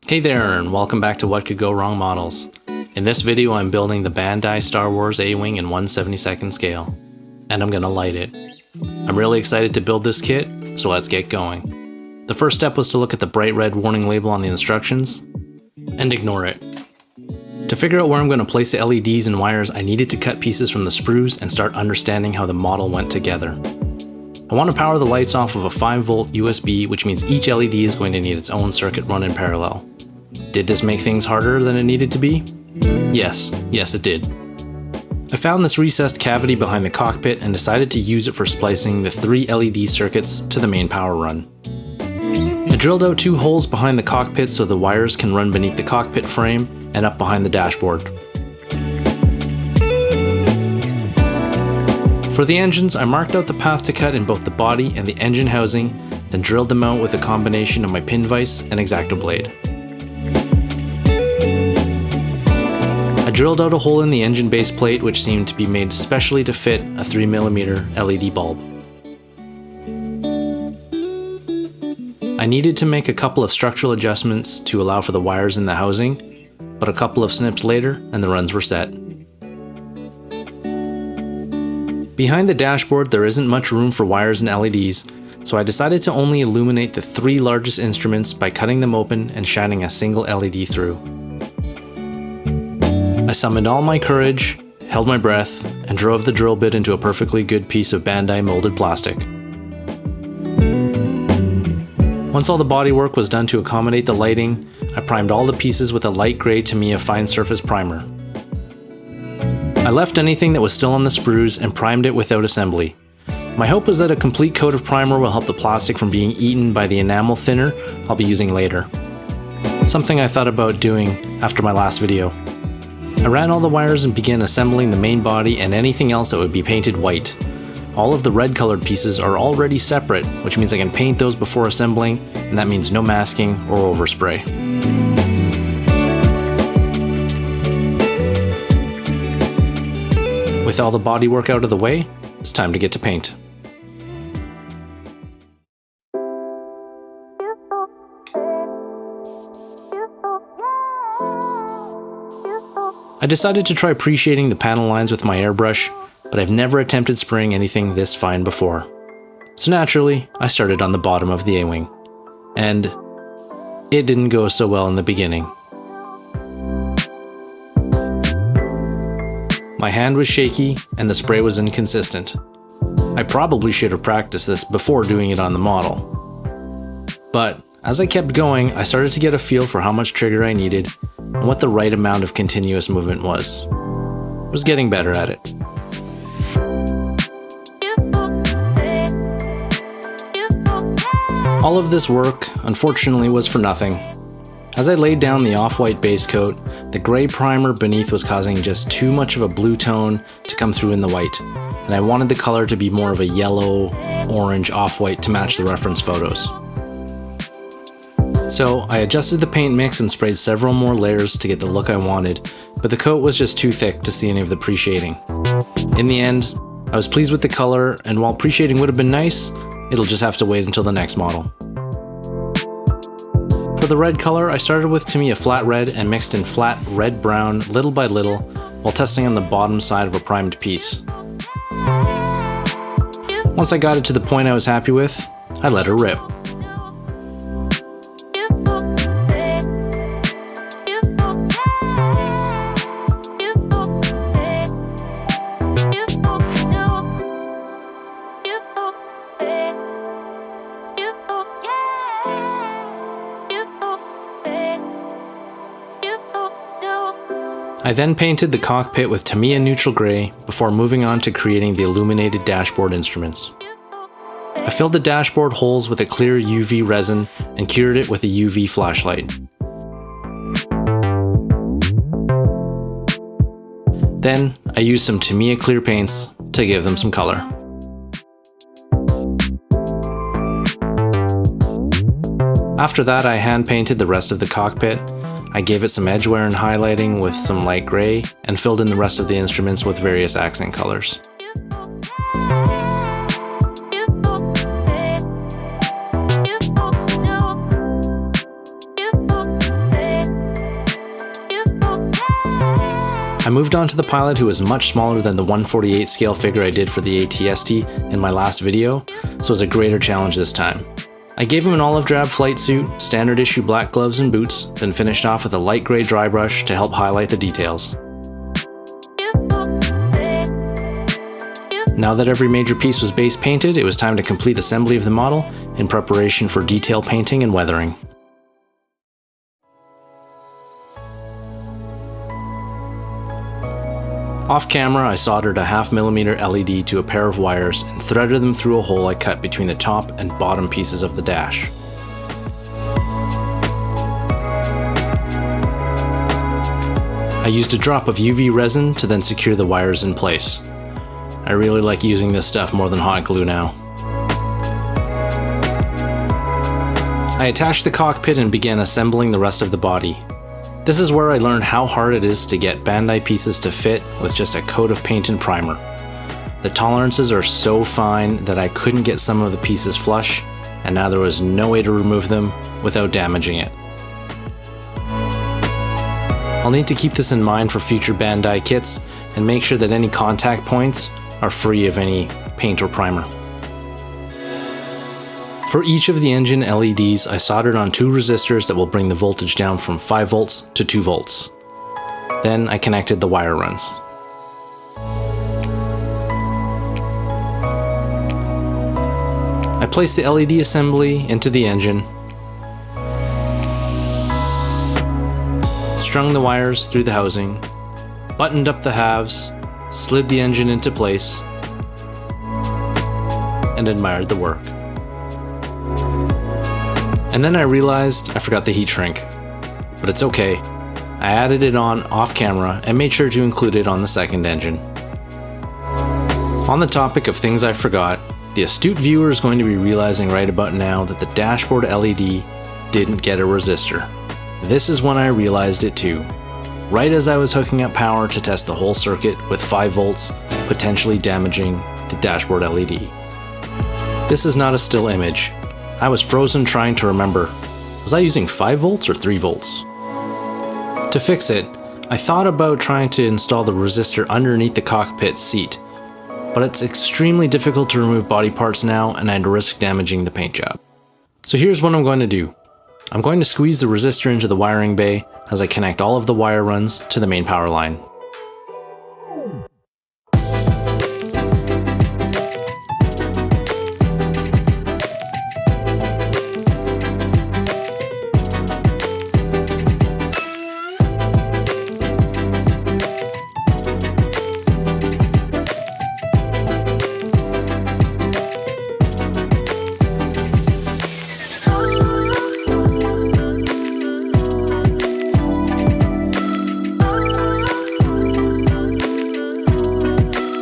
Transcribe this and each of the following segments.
Hey there, and welcome back to What Could Go Wrong Models. In this video I'm building the Bandai Star Wars A-wing in 1/72nd scale, and I'm gonna light it. I'm really excited to build this kit, so let's get going. The first step was to look at the bright red warning label on the instructions, and ignore it. To figure out where I'm going to place the LEDs and wires, I needed to cut pieces from the sprues and start understanding how the model went together. I want to power the lights off of a 5-volt USB, which means each LED is going to need its own circuit run in parallel. Did this make things harder than it needed to be? Yes it did. I found this recessed cavity behind the cockpit and decided to use it for splicing the 3 LED circuits to the main power run. I drilled out 2 holes behind the cockpit so the wires can run beneath the cockpit frame and up behind the dashboard. For the engines, I marked out the path to cut in both the body and the engine housing, then drilled them out with a combination of my pin vise and X-Acto blade. I drilled out a hole in the engine base plate, which seemed to be made especially to fit a 3mm LED bulb. I needed to make a couple of structural adjustments to allow for the wires in the housing, but a couple of snips later and the runs were set. Behind the dashboard there isn't much room for wires and LEDs, so I decided to only illuminate the 3 largest instruments by cutting them open and shining a single LED through. I summoned all my courage, held my breath, and drove the drill bit into a perfectly good piece of Bandai molded plastic. Once all the bodywork was done to accommodate the lighting, I primed all the pieces with a light gray Tamiya fine surface primer. I left anything that was still on the sprues and primed it without assembly. My hope is that a complete coat of primer will help the plastic from being eaten by the enamel thinner I'll be using later. Something I thought about doing after my last video. I ran all the wires and began assembling the main body and anything else that would be painted white. All of the red colored pieces are already separate, which means I can paint those before assembling, and that means no masking or overspray. With all the bodywork out of the way, it's time to get to paint. I decided to try pre-shading the panel lines with my airbrush, but I've never attempted spraying anything this fine before. So naturally, I started on the bottom of the A-wing. And it didn't go so well in the beginning. My hand was shaky and the spray was inconsistent. I probably should have practiced this before doing it on the model. But as I kept going, I started to get a feel for how much trigger I needed and what the right amount of continuous movement was. I was getting better at it. All of this work, unfortunately, was for nothing. As I laid down the off-white base coat, the gray primer beneath was causing just too much of a blue tone to come through in the white, and I wanted the color to be more of a yellow, orange, off-white to match the reference photos. So I adjusted the paint mix and sprayed several more layers to get the look I wanted, but the coat was just too thick to see any of the pre-shading. In the end, I was pleased with the color, and while pre-shading would have been nice, it'll just have to wait until the next model. For the red color, I started with Tamiya flat red and mixed in flat red-brown little by little while testing on the bottom side of a primed piece. Once I got it to the point I was happy with, I let her rip. I then painted the cockpit with Tamiya neutral gray before moving on to creating the illuminated dashboard instruments. I filled the dashboard holes with a clear UV resin and cured it with a UV flashlight. Then I used some Tamiya clear paints to give them some color. After that, I hand painted the rest of the cockpit. I gave it some edge wear and highlighting with some light gray, and filled in the rest of the instruments with various accent colors. I moved on to the pilot, who was much smaller than the 1/48 scale figure I did for the ATST in my last video, so it was a greater challenge this time. I gave him an olive drab flight suit, standard issue black gloves and boots, then finished off with a light gray dry brush to help highlight the details. Now that every major piece was base painted, it was time to complete assembly of the model in preparation for detail painting and weathering. Off camera, I soldered a 0.5mm LED to a pair of wires and threaded them through a hole I cut between the top and bottom pieces of the dash. I used a drop of UV resin to then secure the wires in place. I really like using this stuff more than hot glue now. I attached the cockpit and began assembling the rest of the body. This is where I learned how hard it is to get Bandai pieces to fit with just a coat of paint and primer. The tolerances are so fine that I couldn't get some of the pieces flush, and now there was no way to remove them without damaging it. I'll need to keep this in mind for future Bandai kits and make sure that any contact points are free of any paint or primer. For each of the engine LEDs, I soldered on 2 resistors that will bring the voltage down from 5 volts to 2 volts. Then I connected the wire runs. I placed the LED assembly into the engine, strung the wires through the housing, buttoned up the halves, slid the engine into place, and admired the work. And then I realized I forgot the heat shrink, but it's okay. I added it on off camera and made sure to include it on the second engine. On the topic of things I forgot, the astute viewer is going to be realizing right about now that the dashboard LED didn't get a resistor. This is when I realized it too, right as I was hooking up power to test the whole circuit with 5 volts, potentially damaging the dashboard LED. This is not a still image. I was frozen trying to remember, was I using 5 volts or 3 volts? To fix it, I thought about trying to install the resistor underneath the cockpit seat, but it's extremely difficult to remove body parts now and I'd risk damaging the paint job. So here's what I'm going to do. I'm going to squeeze the resistor into the wiring bay as I connect all of the wire runs to the main power line.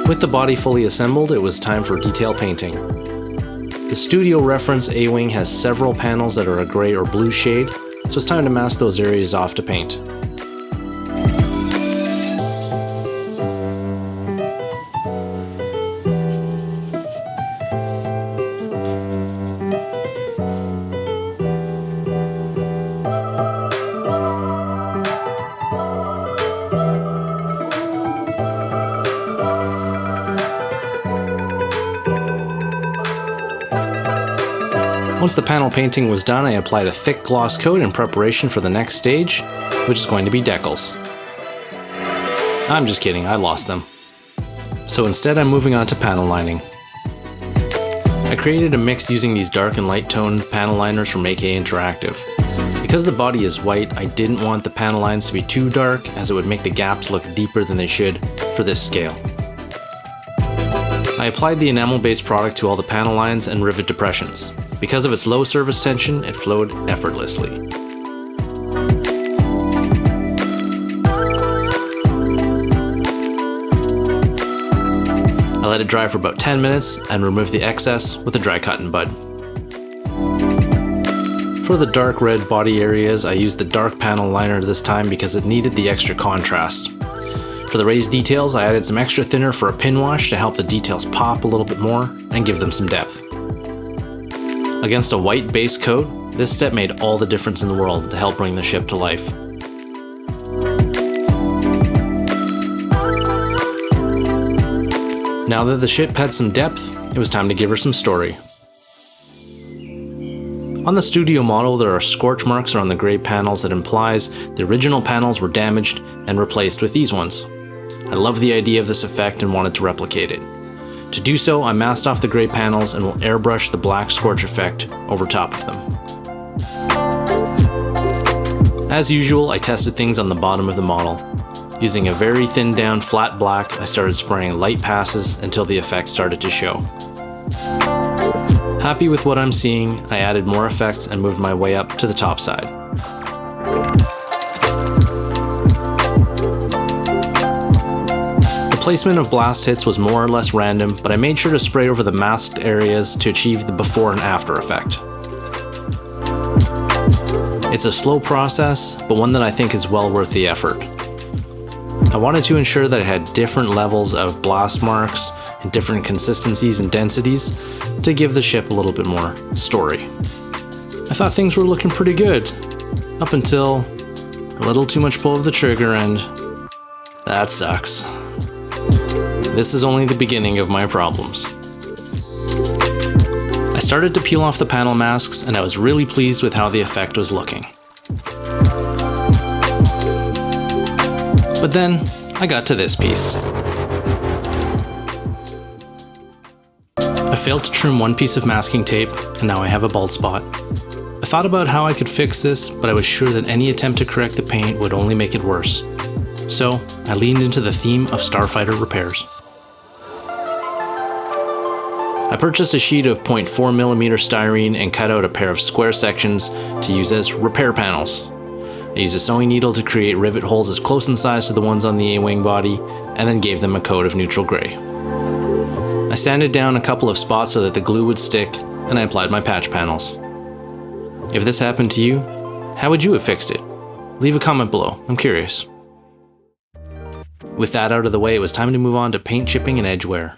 With the body fully assembled, it was time for detail painting. The studio reference A-wing has several panels that are a gray or blue shade, so it's time to mask those areas off to paint. Once the panel painting was done, I applied a thick gloss coat in preparation for the next stage, which is going to be decals. I'm just kidding, I lost them. So instead I'm moving on to panel lining. I created a mix using these dark and light toned panel liners from AK Interactive. Because the body is white, I didn't want the panel lines to be too dark, as it would make the gaps look deeper than they should for this scale. I applied the enamel-based product to all the panel lines and rivet depressions. Because of its low surface tension, it flowed effortlessly. I let it dry for about 10 minutes and removed the excess with a dry cotton bud. For the dark red body areas, I used the dark panel liner this time because it needed the extra contrast. For the raised details, I added some extra thinner for a pin wash to help the details pop a little bit more and give them some depth. Against a white base coat, this step made all the difference in the world to help bring the ship to life. Now that the ship had some depth, it was time to give her some story. On the studio model, there are scorch marks around the gray panels that implies the original panels were damaged and replaced with these ones. I love the idea of this effect and wanted to replicate it. To do so, I masked off the gray panels and will airbrush the black scorch effect over top of them. As usual, I tested things on the bottom of the model. Using a very thinned down flat black, I started spraying light passes until the effect started to show. Happy with what I'm seeing, I added more effects and moved my way up to the top side. The placement of blast hits was more or less random, but I made sure to spray over the masked areas to achieve the before and after effect. It's a slow process, but one that I think is well worth the effort. I wanted to ensure that it had different levels of blast marks and different consistencies and densities to give the ship a little bit more story. I thought things were looking pretty good, up until a little too much pull of the trigger, and that sucks. This is only the beginning of my problems. I started to peel off the panel masks, and I was really pleased with how the effect was looking. But then, I got to this piece. I failed to trim one piece of masking tape, and now I have a bald spot. I thought about how I could fix this, but I was sure that any attempt to correct the paint would only make it worse. So, I leaned into the theme of starfighter repairs. I purchased a sheet of 0.4mm styrene and cut out a pair of square sections to use as repair panels. I used a sewing needle to create rivet holes as close in size to the ones on the A-wing body, and then gave them a coat of neutral gray. I sanded down a couple of spots so that the glue would stick, and I applied my patch panels. If this happened to you, how would you have fixed it? Leave a comment below, I'm curious. With that out of the way, it was time to move on to paint chipping and edge wear.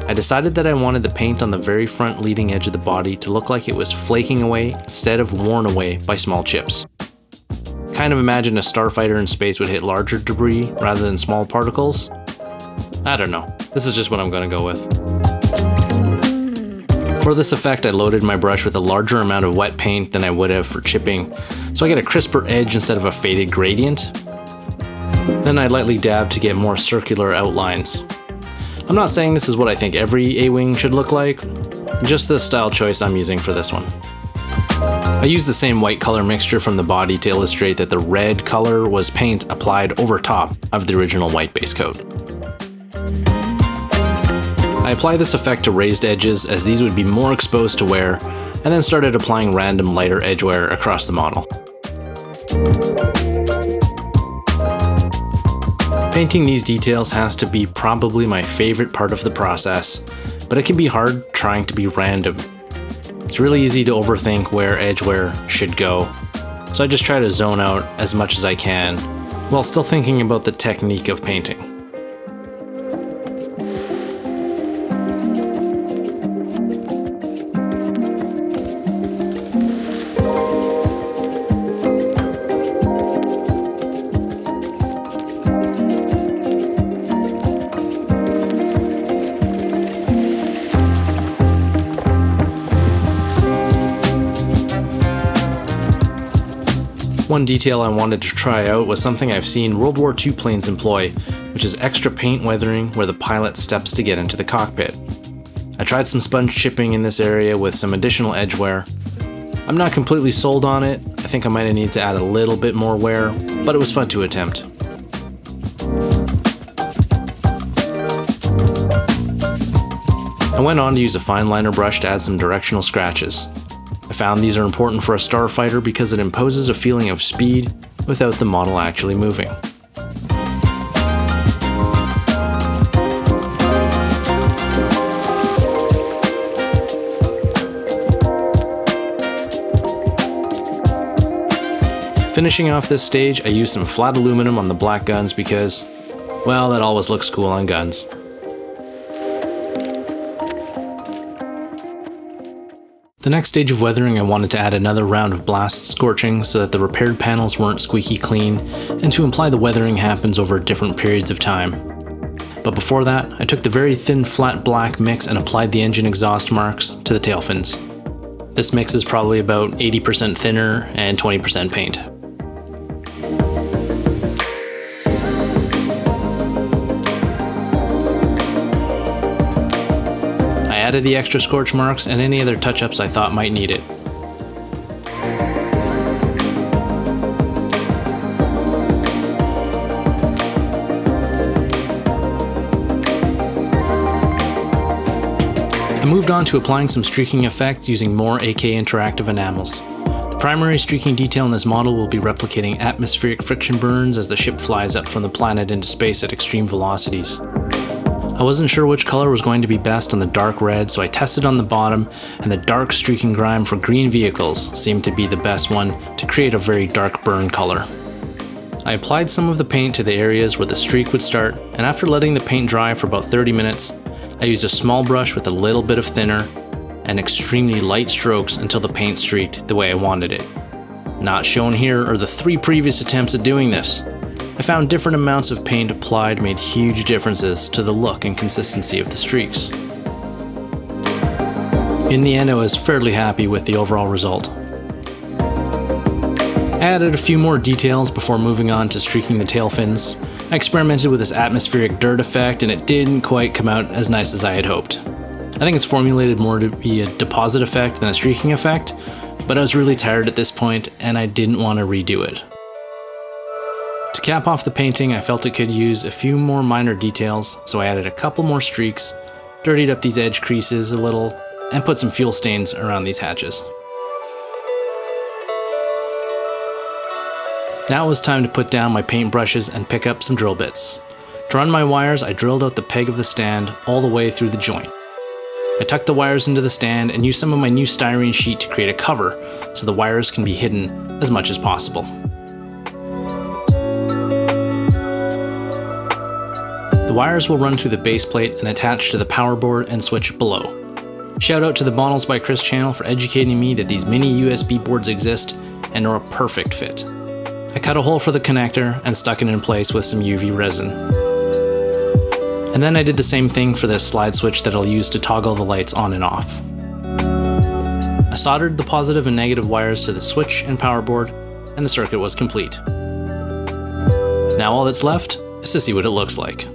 I decided that I wanted the paint on the very front leading edge of the body to look like it was flaking away instead of worn away by small chips. Kind of imagine a starfighter in space would hit larger debris rather than small particles. I don't know, this is just what I'm gonna go with. For this effect, I loaded my brush with a larger amount of wet paint than I would have for chipping, so I get a crisper edge instead of a faded gradient. Then I lightly dab to get more circular outlines. I'm not saying this is what I think every A-wing should look like, just the style choice I'm using for this one. I used the same white color mixture from the body to illustrate that the red color was paint applied over top of the original white base coat. I applied this effect to raised edges as these would be more exposed to wear, and then started applying random lighter edge wear across the model. Painting these details has to be probably my favorite part of the process, but it can be hard trying to be random. It's really easy to overthink where edge wear should go, so I just try to zone out as much as I can, while still thinking about the technique of painting. One detail I wanted to try out was something I've seen World War II planes employ, which is extra paint weathering where the pilot steps to get into the cockpit. I tried some sponge chipping in this area with some additional edge wear. I'm not completely sold on it, I think I might need to add a little bit more wear, but it was fun to attempt. I went on to use a fine liner brush to add some directional scratches. I found these are important for a starfighter because it imposes a feeling of speed without the model actually moving. Finishing off this stage, I used some flat aluminum on the black guns because, well, that always looks cool on guns. The next stage of weathering, I wanted to add another round of blast scorching so that the repaired panels weren't squeaky clean, and to imply the weathering happens over different periods of time. But before that, I took the very thin flat black mix and applied the engine exhaust marks to the tail fins. This mix is probably about 80% thinner and 20% paint. I added the extra scorch marks and any other touch-ups I thought might need it. I moved on to applying some streaking effects using more AK interactive enamels. The primary streaking detail in this model will be replicating atmospheric friction burns as the ship flies up from the planet into space at extreme velocities. I wasn't sure which color was going to be best on the dark red, so I tested on the bottom, and the dark streaking grime for green vehicles seemed to be the best one to create a very dark burn color. I applied some of the paint to the areas where the streak would start, and after letting the paint dry for about 30 minutes, I used a small brush with a little bit of thinner and extremely light strokes until the paint streaked the way I wanted it. Not shown here are the 3 previous attempts at doing this. I found different amounts of paint applied made huge differences to the look and consistency of the streaks. In the end, I was fairly happy with the overall result. I added a few more details before moving on to streaking the tail fins. I experimented with this atmospheric dirt effect and it didn't quite come out as nice as I had hoped. I think it's formulated more to be a deposit effect than a streaking effect, but I was really tired at this point and I didn't want to redo it. To cap off the painting, I felt it could use a few more minor details, so I added a couple more streaks, dirtied up these edge creases a little, and put some fuel stains around these hatches. Now it was time to put down my paint brushes and pick up some drill bits. To run my wires, I drilled out the peg of the stand all the way through the joint. I tucked the wires into the stand and used some of my new styrene sheet to create a cover so the wires can be hidden as much as possible. The wires will run through the base plate and attach to the power board and switch below. Shout out to the Models by Chris channel for educating me that these mini USB boards exist and are a perfect fit. I cut a hole for the connector and stuck it in place with some UV resin. And then I did the same thing for this slide switch that I'll use to toggle the lights on and off. I soldered the positive and negative wires to the switch and power board, and the circuit was complete. Now all that's left is to see what it looks like.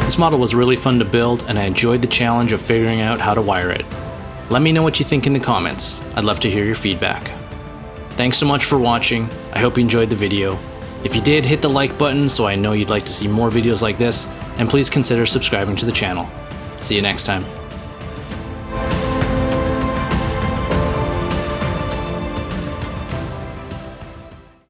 This model was really fun to build and I enjoyed the challenge of figuring out how to wire it. Let me know what you think in the comments. I'd love to hear your feedback. Thanks so much for watching. I hope you enjoyed the video. If you did, hit the like button so I know you'd like to see more videos like this, and please consider subscribing to the channel. See you next time.